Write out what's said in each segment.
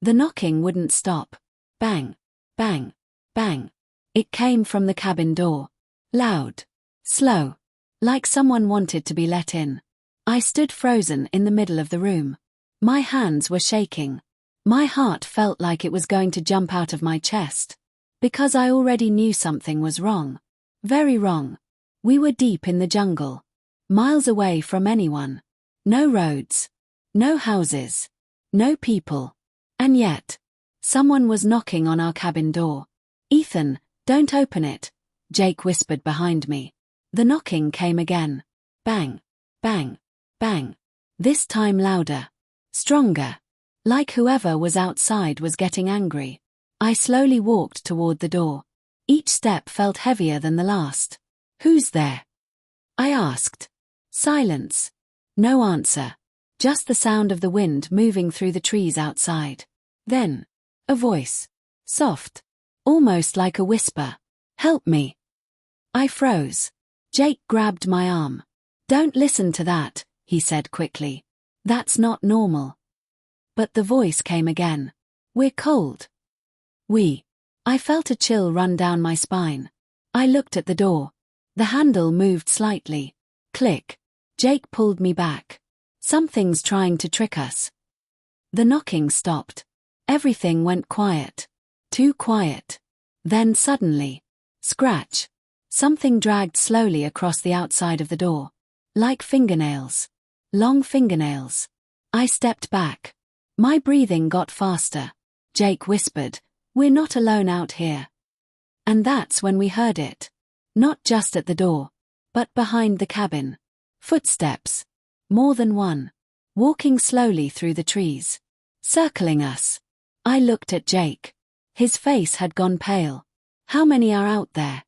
The knocking wouldn't stop. Bang, bang, bang. It came from the cabin door. Loud. Slow. Like someone wanted to be let in. I stood frozen in the middle of the room. My hands were shaking. My heart felt like it was going to jump out of my chest. Because I already knew something was wrong. Very wrong. We were deep in the jungle. Miles away from anyone. No roads. No houses. No people. And yet, someone was knocking on our cabin door. "Ethan, don't open it," Jake whispered behind me. The knocking came again. Bang, bang, bang. This time louder. Stronger. Like whoever was outside was getting angry. I slowly walked toward the door. Each step felt heavier than the last. "Who's there?" I asked. Silence. No answer. Just the sound of the wind moving through the trees outside. Then, a voice. Soft. Almost like a whisper. "Help me." I froze. Jake grabbed my arm. "Don't listen to that," he said quickly. "That's not normal." But the voice came again. "We're cold." I felt a chill run down my spine. I looked at the door. The handle moved slightly. Click. Jake pulled me back. "Something's trying to trick us." The knocking stopped. Everything went quiet. Too quiet. Then suddenly, scratch. Something dragged slowly across the outside of the door. Like fingernails. Long fingernails. I stepped back. My breathing got faster. Jake whispered, "We're not alone out here." And that's when we heard it. Not just at the door, but behind the cabin. Footsteps. More than one. Walking slowly through the trees. Circling us. I looked at Jake. His face had gone pale. "How many are out there?"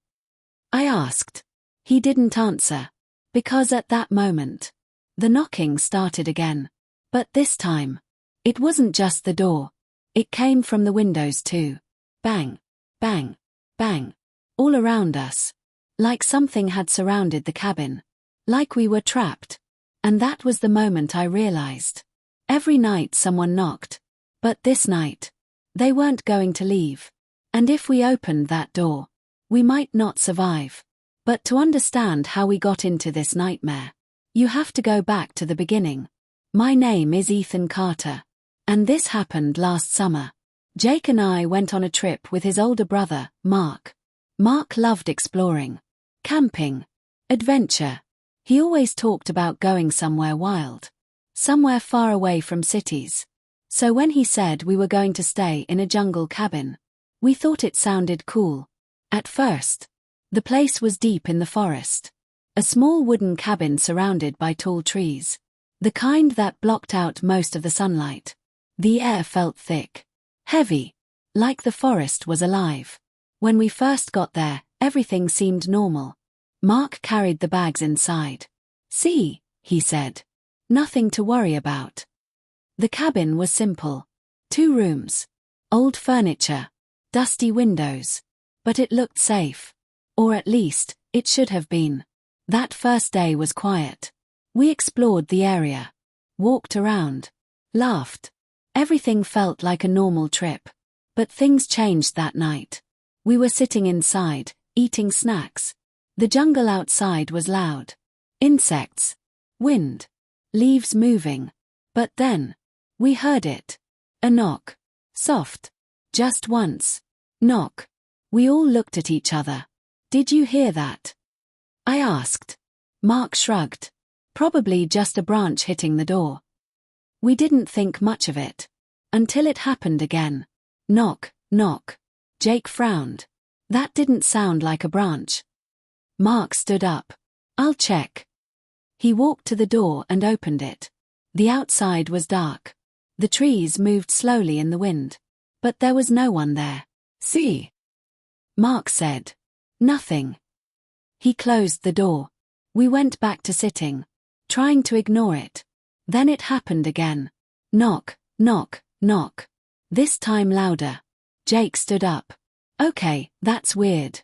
I asked. He didn't answer. Because at that moment, the knocking started again. But this time, it wasn't just the door. It came from the windows too. Bang, bang, bang. All around us. Like something had surrounded the cabin. Like we were trapped. And that was the moment I realized. Every night someone knocked. But this night, they weren't going to leave. And if we opened that door, we might not survive. But to understand how we got into this nightmare, you have to go back to the beginning. My name is Ethan Carter. And this happened last summer. Jake and I went on a trip with his older brother, Mark. Mark loved exploring. Camping. Adventure. He always talked about going somewhere wild. Somewhere far away from cities. So when he said we were going to stay in a jungle cabin, we thought it sounded cool. At first, the place was deep in the forest. A small wooden cabin surrounded by tall trees. The kind that blocked out most of the sunlight. The air felt thick. Heavy. Like the forest was alive. When we first got there, everything seemed normal. Mark carried the bags inside. "See," he said. "Nothing to worry about." The cabin was simple. 2 rooms. Old furniture. Dusty windows. But it looked safe. Or at least, it should have been. That first day was quiet. We explored the area. Walked around. Laughed. Everything felt like a normal trip. But things changed that night. We were sitting inside, eating snacks. The jungle outside was loud. Insects. Wind. Leaves moving. But then, we heard it. A knock. Soft. Just once. Knock. We all looked at each other. "Did you hear that?" I asked. Mark shrugged. Probably just a branch hitting the door. We didn't think much of it. Until it happened again. Knock, knock. Jake frowned. That didn't sound like a branch. Mark stood up. "I'll check." He walked to the door and opened it. The outside was dark. The trees moved slowly in the wind. But there was no one there. "See?" Mark said. "Nothing." He closed the door. We went back to sitting, trying to ignore it. Then it happened again. Knock, knock, knock. This time louder. Jake stood up. "Okay, that's weird."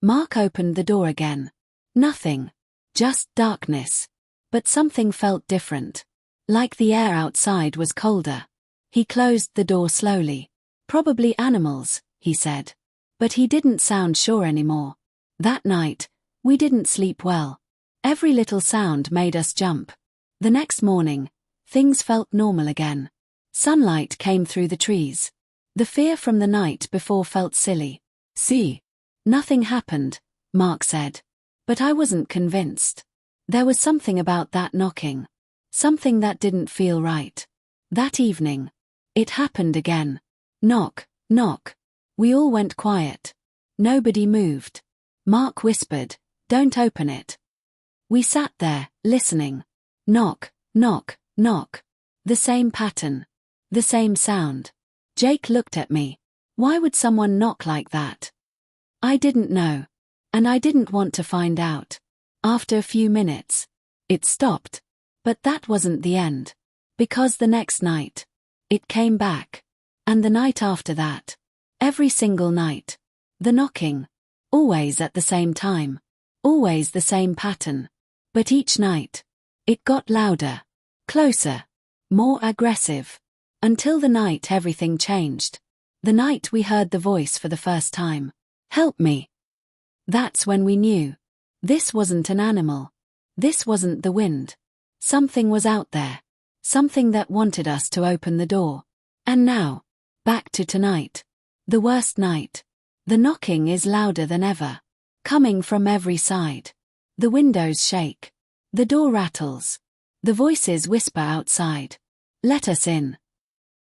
Mark opened the door again. Nothing. Just darkness. But something felt different. Like the air outside was colder. He closed the door slowly. Probably animals, he said. But he didn't sound sure anymore. That night, we didn't sleep well. Every little sound made us jump. The next morning, things felt normal again. Sunlight came through the trees. The fear from the night before felt silly. See? Nothing happened, Mark said. But I wasn't convinced. There was something about that knocking. Something that didn't feel right. That evening, it happened again. Knock, knock. We all went quiet. Nobody moved. Mark whispered, "Don't open it." We sat there, listening. Knock, knock, knock. The same pattern. The same sound. Jake looked at me. Why would someone knock like that? I didn't know. And I didn't want to find out. After a few minutes, it stopped. But that wasn't the end. Because the next night, it came back. And the night after that. Every single night. The knocking. Always at the same time. Always the same pattern. But each night, it got louder. Closer. More aggressive. Until the night everything changed. The night we heard the voice for the first time. "Help me." That's when we knew. This wasn't an animal. This wasn't the wind. Something was out there. Something that wanted us to open the door. And now, back to tonight. The worst night. The knocking is louder than ever. Coming from every side. The windows shake. The door rattles. The voices whisper outside. "Let us in."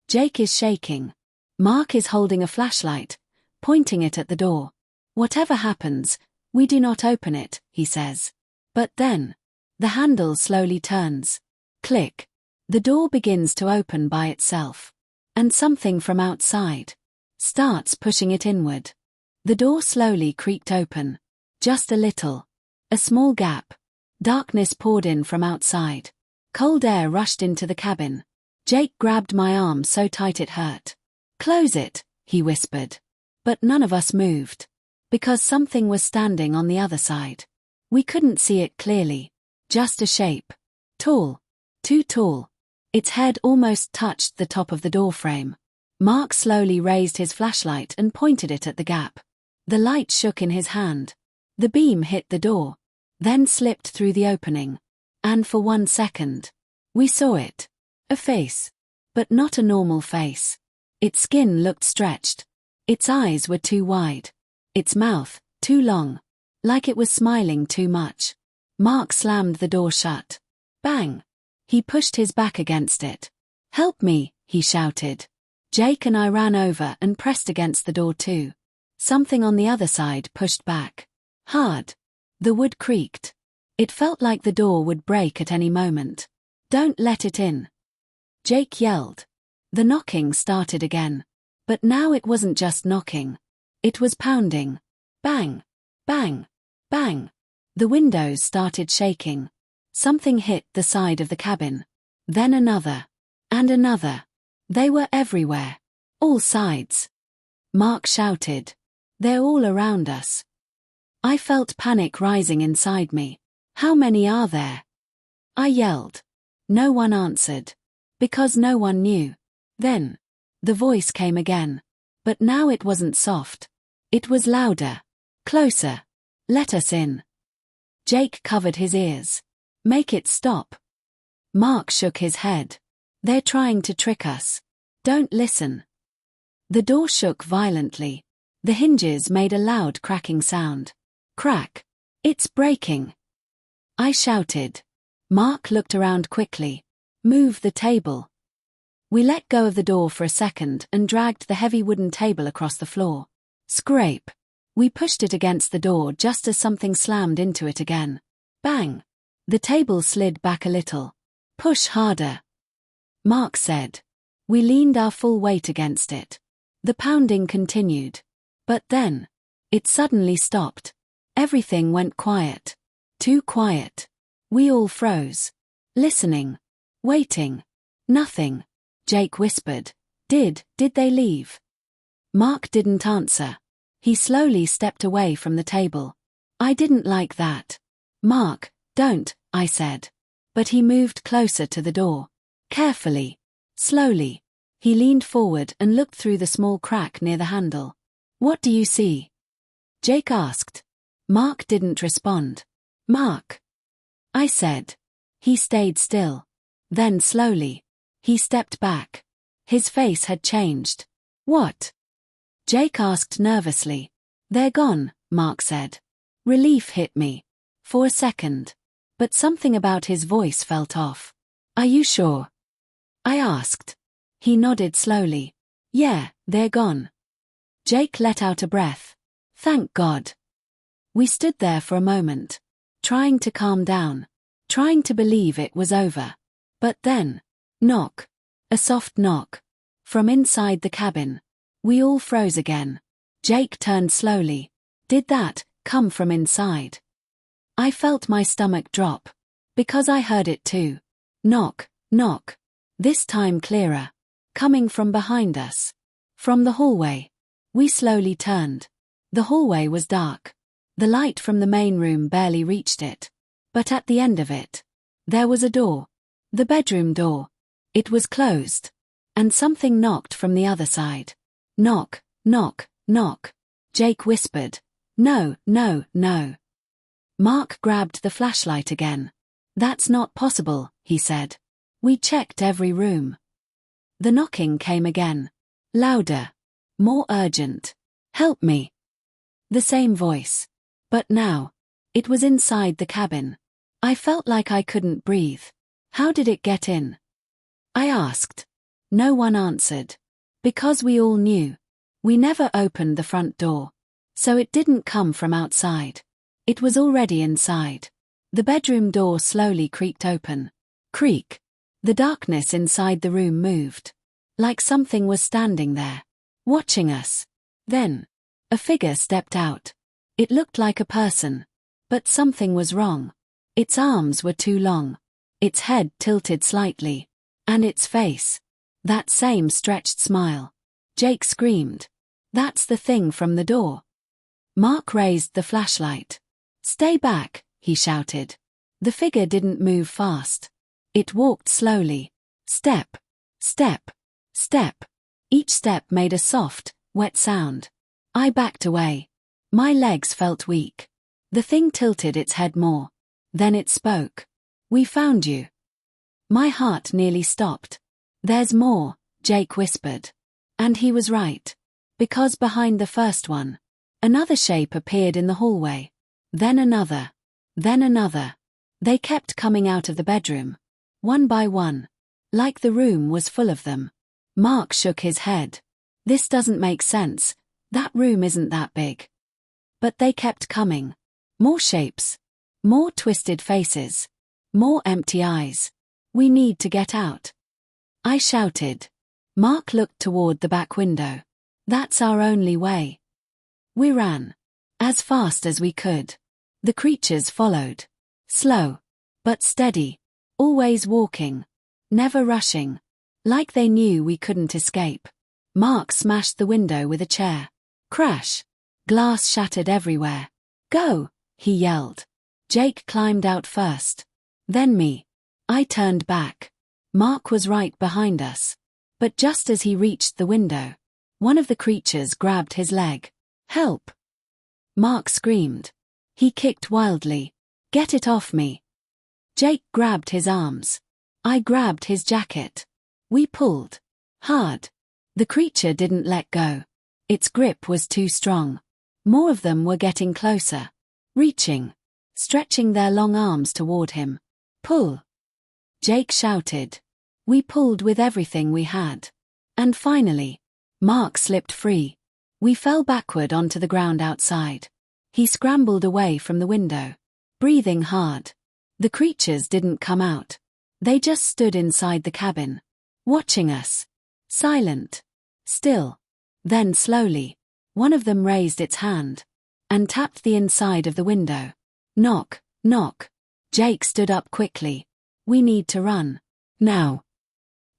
Jake is shaking. Mark is holding a flashlight, pointing it at the door. "Whatever happens, we do not open it," he says. But then, the handle slowly turns. Click. The door begins to open by itself. And something from outside starts pushing it inward. The door slowly creaked open. Just a little. A small gap. Darkness poured in from outside. Cold air rushed into the cabin. Jake grabbed my arm so tight it hurt. "Close it," he whispered. But none of us moved. Because something was standing on the other side. We couldn't see it clearly. Just a shape. Tall. Too tall. Its head almost touched the top of the doorframe. Mark slowly raised his flashlight and pointed it at the gap. The light shook in his hand. The beam hit the door. Then slipped through the opening. And for 1 second, we saw it. A face. But not a normal face. Its skin looked stretched. Its eyes were too wide. Its mouth, too long. Like it was smiling too much. Mark slammed the door shut. Bang! He pushed his back against it. "Help me," he shouted. Jake and I ran over and pressed against the door too. Something on the other side pushed back. Hard. The wood creaked. It felt like the door would break at any moment. "Don't let it in." Jake yelled. The knocking started again. But now it wasn't just knocking. It was pounding. Bang! Bang! Bang! The windows started shaking. Something hit the side of the cabin. Then another. And another. They were everywhere. All sides. Mark shouted. "They're all around us." I felt panic rising inside me. "How many are there?" I yelled. No one answered. Because no one knew. Then, the voice came again. But now it wasn't soft. It was louder. Closer. "Let us in." Jake covered his ears. "Make it stop." Mark shook his head. "They're trying to trick us. Don't listen." The door shook violently. The hinges made a loud cracking sound. Crack. "It's breaking." I shouted. Mark looked around quickly. "Move the table." We let go of the door for a second and dragged the heavy wooden table across the floor. Scrape. We pushed it against the door just as something slammed into it again. Bang. The table slid back a little. "Push harder," Mark said. We leaned our full weight against it. The pounding continued. But then, it suddenly stopped. Everything went quiet. Too quiet. We all froze. Listening. Waiting. "Nothing," Jake whispered. Did they leave?" Mark didn't answer. He slowly stepped away from the table. I didn't like that. "Mark, don't," I said. But he moved closer to the door. Carefully. Slowly. He leaned forward and looked through the small crack near the handle. "What do you see?" Jake asked. Mark didn't respond. "Mark," I said. He stayed still. Then slowly, he stepped back. His face had changed. "What?" Jake asked nervously. "They're gone," Mark said. Relief hit me. For a second. But something about his voice felt off. "Are you sure?" I asked. He nodded slowly. "Yeah, they're gone." Jake let out a breath. Thank God. We stood there for a moment, trying to calm down, trying to believe it was over. But then, knock. A soft knock. From inside the cabin. We all froze again. Jake turned slowly. Did that come from inside? I felt my stomach drop. Because I heard it too. Knock, knock. This time clearer. Coming from behind us. From the hallway. We slowly turned. The hallway was dark. The light from the main room barely reached it. But at the end of it, there was a door. The bedroom door. It was closed. And something knocked from the other side. Knock, knock, knock. Jake whispered. "No, no, no." Mark grabbed the flashlight again. "That's not possible," he said. "We checked every room." The knocking came again. Louder. More urgent. "Help me." The same voice. But now, it was inside the cabin. I felt like I couldn't breathe. How did it get in? I asked. No one answered. Because we all knew. We never opened the front door. So it didn't come from outside. It was already inside. The bedroom door slowly creaked open. Creak. The darkness inside the room moved. Like something was standing there. Watching us. Then, a figure stepped out. It looked like a person. But something was wrong. Its arms were too long. Its head tilted slightly. And its face. That same stretched smile. Jake screamed. "That's the thing from the door." Mark raised the flashlight. "Stay back," he shouted. The figure didn't move fast. It walked slowly. Step. Step. Step. Each step made a soft, wet sound. I backed away. My legs felt weak. The thing tilted its head more. Then it spoke. "We found you." My heart nearly stopped. "There's more," Jake whispered. And he was right. Because behind the first one, another shape appeared in the hallway. Then another. Then another. They kept coming out of the bedroom. One by one. Like the room was full of them. Mark shook his head. "This doesn't make sense. That room isn't that big." But they kept coming. More shapes. More twisted faces. More empty eyes. "We need to get out." I shouted. Mark looked toward the back window. "That's our only way." We ran. As fast as we could. The creatures followed. Slow. But steady. Always walking. Never rushing. Like they knew we couldn't escape. Mark smashed the window with a chair. Crash. Glass shattered everywhere. "Go!" he yelled. Jake climbed out first. Then me. I turned back. Mark was right behind us. But just as he reached the window, one of the creatures grabbed his leg. "Help!" Mark screamed. He kicked wildly. "Get it off me!" Jake grabbed his arms. I grabbed his jacket. We pulled. Hard. The creature didn't let go. Its grip was too strong. More of them were getting closer. Reaching. Stretching their long arms toward him. "Pull!" Jake shouted. We pulled with everything we had. And finally, Mark slipped free. We fell backward onto the ground outside. He scrambled away from the window, breathing hard. The creatures didn't come out. They just stood inside the cabin, watching us. Silent. Still. Then slowly, one of them raised its hand and tapped the inside of the window. Knock, knock. Jake stood up quickly. "We need to run. Now."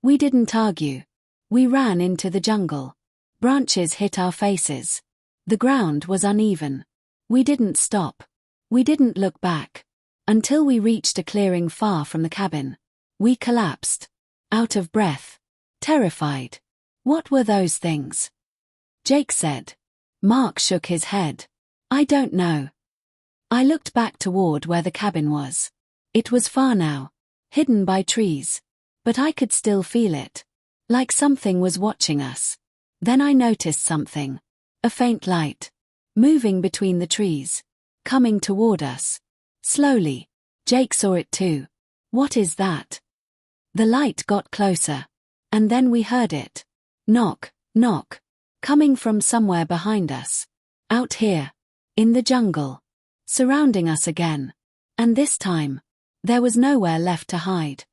We didn't argue. We ran into the jungle. Branches hit our faces. The ground was uneven. We didn't stop. We didn't look back. Until we reached a clearing far from the cabin. We collapsed. Out of breath. Terrified. What were those things? Jake said. Mark shook his head. I don't know. I looked back toward where the cabin was. It was far now, hidden by trees, but I could still feel it, like something was watching us. Then I noticed something, a faint light, moving between the trees, coming toward us. Slowly, Jake saw it too. What is that? The light got closer, and then we heard it. Knock, knock, coming from somewhere behind us. Out here, in the jungle, surrounding us again. And this time, there was nowhere left to hide.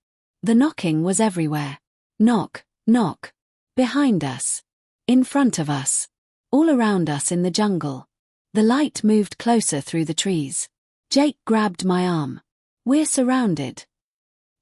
The knocking was everywhere. Knock, knock. Behind us. In front of us. All around us in the jungle. The light moved closer through the trees. Jake grabbed my arm. We're surrounded.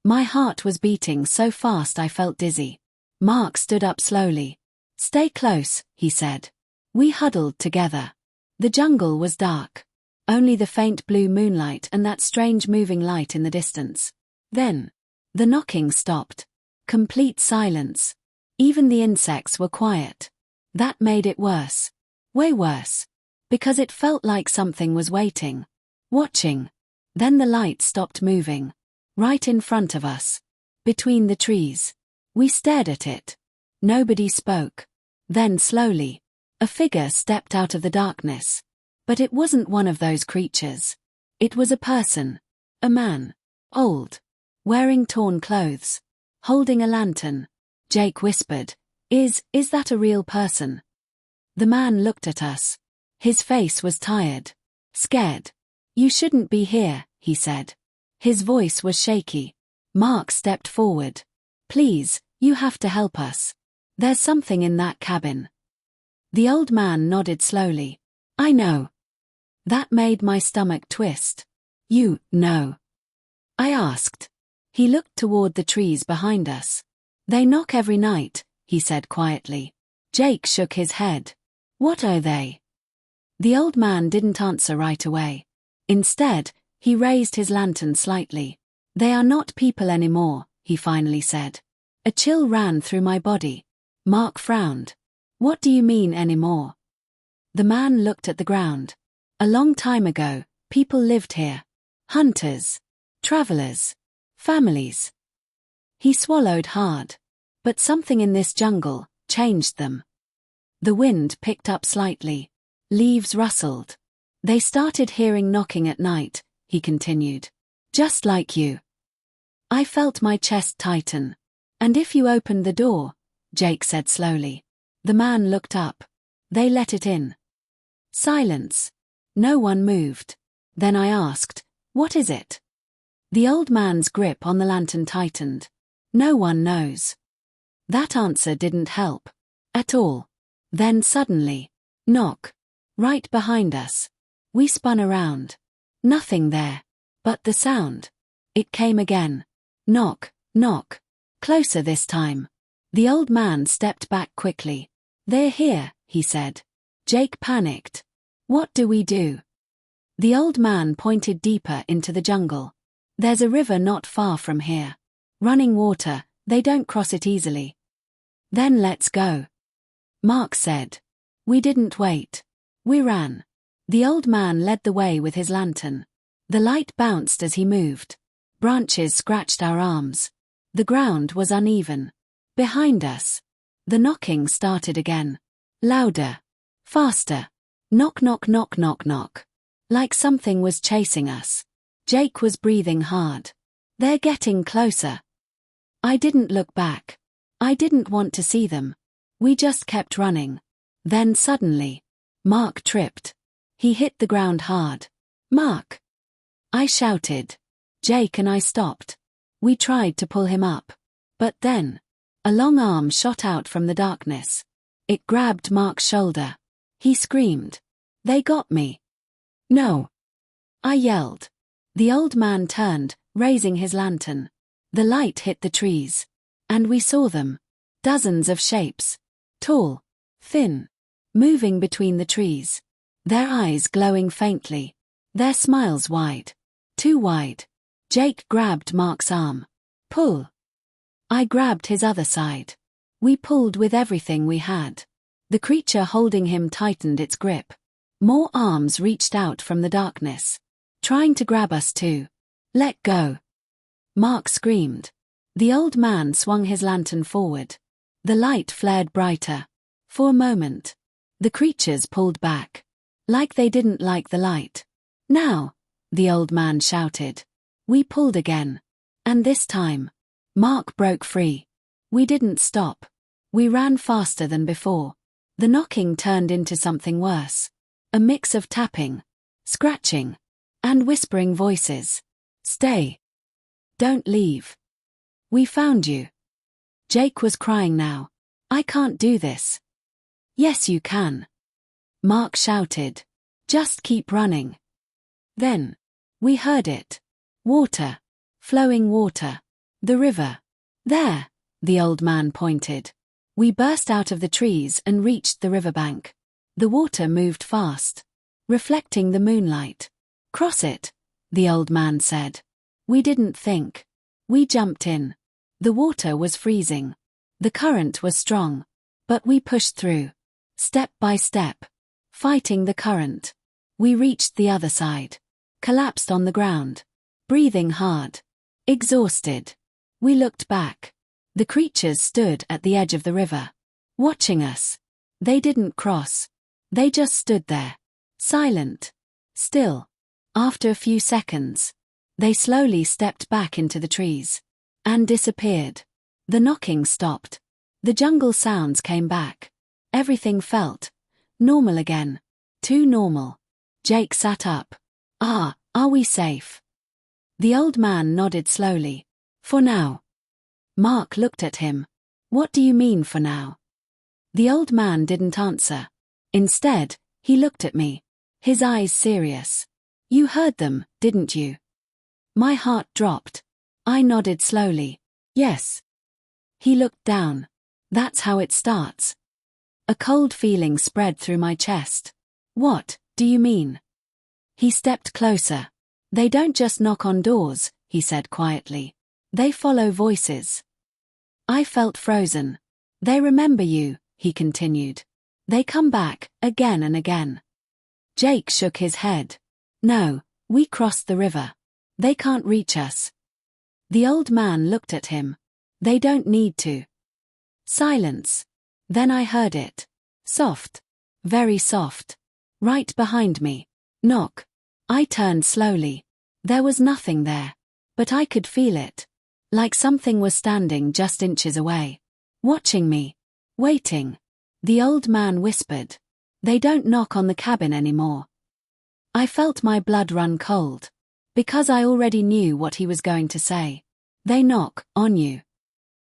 My heart was beating so fast I felt dizzy. Mark stood up slowly. Stay close, he said. We huddled together. The jungle was dark. Only the faint blue moonlight and that strange moving light in the distance. Then, the knocking stopped. Complete silence. Even the insects were quiet. That made it worse. Way worse. Because it felt like something was waiting. Watching. Then the light stopped moving. Right in front of us. Between the trees. We stared at it. Nobody spoke. Then slowly, a figure stepped out of the darkness. But it wasn't one of those creatures. It was a person. A man. Old. Wearing torn clothes. Holding a lantern. Jake whispered, Is that a real person? The man looked at us. His face was tired. Scared. You shouldn't be here, he said. His voice was shaky. Mark stepped forward. Please, you have to help us. There's something in that cabin. The old man nodded slowly. I know. That made my stomach twist. You know? I asked. He looked toward the trees behind us. They knock every night, he said quietly. Jake shook his head. What are they? The old man didn't answer right away. Instead, he raised his lantern slightly. They are not people anymore, he finally said. A chill ran through my body. Mark frowned. What do you mean anymore? The man looked at the ground. A long time ago, people lived here. Hunters. Travelers. Families. He swallowed hard. But something in this jungle changed them. The wind picked up slightly. Leaves rustled. They started hearing knocking at night, he continued. Just like you. I felt my chest tighten. And if you opened the door, Jake said slowly. The man looked up. They let it in. Silence. No one moved. Then I asked, what is it? The old man's grip on the lantern tightened. No one knows. That answer didn't help. At all. Then suddenly, knock. Right behind us. We spun around. Nothing there. But the sound. It came again. Knock, knock. Closer this time. The old man stepped back quickly. They're here, he said. Jake panicked. What do we do? The old man pointed deeper into the jungle. There's a river not far from here. Running water, they don't cross it easily. Then let's go. Mark said. We didn't wait. We ran. The old man led the way with his lantern. The light bounced as he moved. Branches scratched our arms. The ground was uneven. Behind us. The knocking started again. Louder. Faster. Knock knock knock knock knock. Like something was chasing us. Jake was breathing hard. They're getting closer. I didn't look back. I didn't want to see them. We just kept running. Then suddenly, Mark tripped. He hit the ground hard. Mark! I shouted. Jake and I stopped. We tried to pull him up. But then, a long arm shot out from the darkness. It grabbed Mark's shoulder. He screamed. They got me. No. I yelled. The old man turned, raising his lantern. The light hit the trees. And we saw them. Dozens of shapes. Tall. Thin. Moving between the trees. Their eyes glowing faintly. Their smiles wide. Too wide. Jake grabbed Mark's arm. Pull. I grabbed his other side. We pulled with everything we had. The creature holding him tightened its grip. More arms reached out from the darkness, trying to grab us too. Let go. Mark screamed. The old man swung his lantern forward. The light flared brighter. For a moment, the creatures pulled back, like they didn't like the light. Now, the old man shouted. We pulled again. And this time, Mark broke free. We didn't stop. We ran faster than before. The knocking turned into something worse. A mix of tapping, scratching, and whispering voices. Stay. Don't leave. We found you. Jake was crying now. I can't do this. Yes, you can. Mark shouted. Just keep running. Then, we heard it. Water. Flowing water. The river. There, the old man pointed. We burst out of the trees and reached the riverbank. The water moved fast, reflecting the moonlight. Cross it, the old man said. We didn't think. We jumped in. The water was freezing. The current was strong. But we pushed through. Step by step. Fighting the current. We reached the other side. Collapsed on the ground. Breathing hard. Exhausted. We looked back. The creatures stood at the edge of the river. Watching us. They didn't cross. They just stood there. Silent. Still. After a few seconds, they slowly stepped back into the trees. And disappeared. The knocking stopped. The jungle sounds came back. Everything felt normal again. Too normal. Jake sat up. Are we safe? The old man nodded slowly. For now. Mark looked at him. What do you mean for now? The old man didn't answer. Instead, he looked at me. His eyes serious. You heard them, didn't you? My heart dropped. I nodded slowly. Yes. He looked down. That's how it starts. A cold feeling spread through my chest. What do you mean? He stepped closer. They don't just knock on doors, he said quietly. They follow voices. I felt frozen. They remember you, he continued. They come back, again and again. Jake shook his head. No, we crossed the river. They can't reach us. The old man looked at him. They don't need to. Silence. Then I heard it. Soft. Very soft. Right behind me. Knock. I turned slowly. There was nothing there. But I could feel it. Like something was standing just inches away. Watching me. Waiting. The old man whispered. They don't knock on the cabin anymore. I felt my blood run cold. Because I already knew what he was going to say. They knock on you.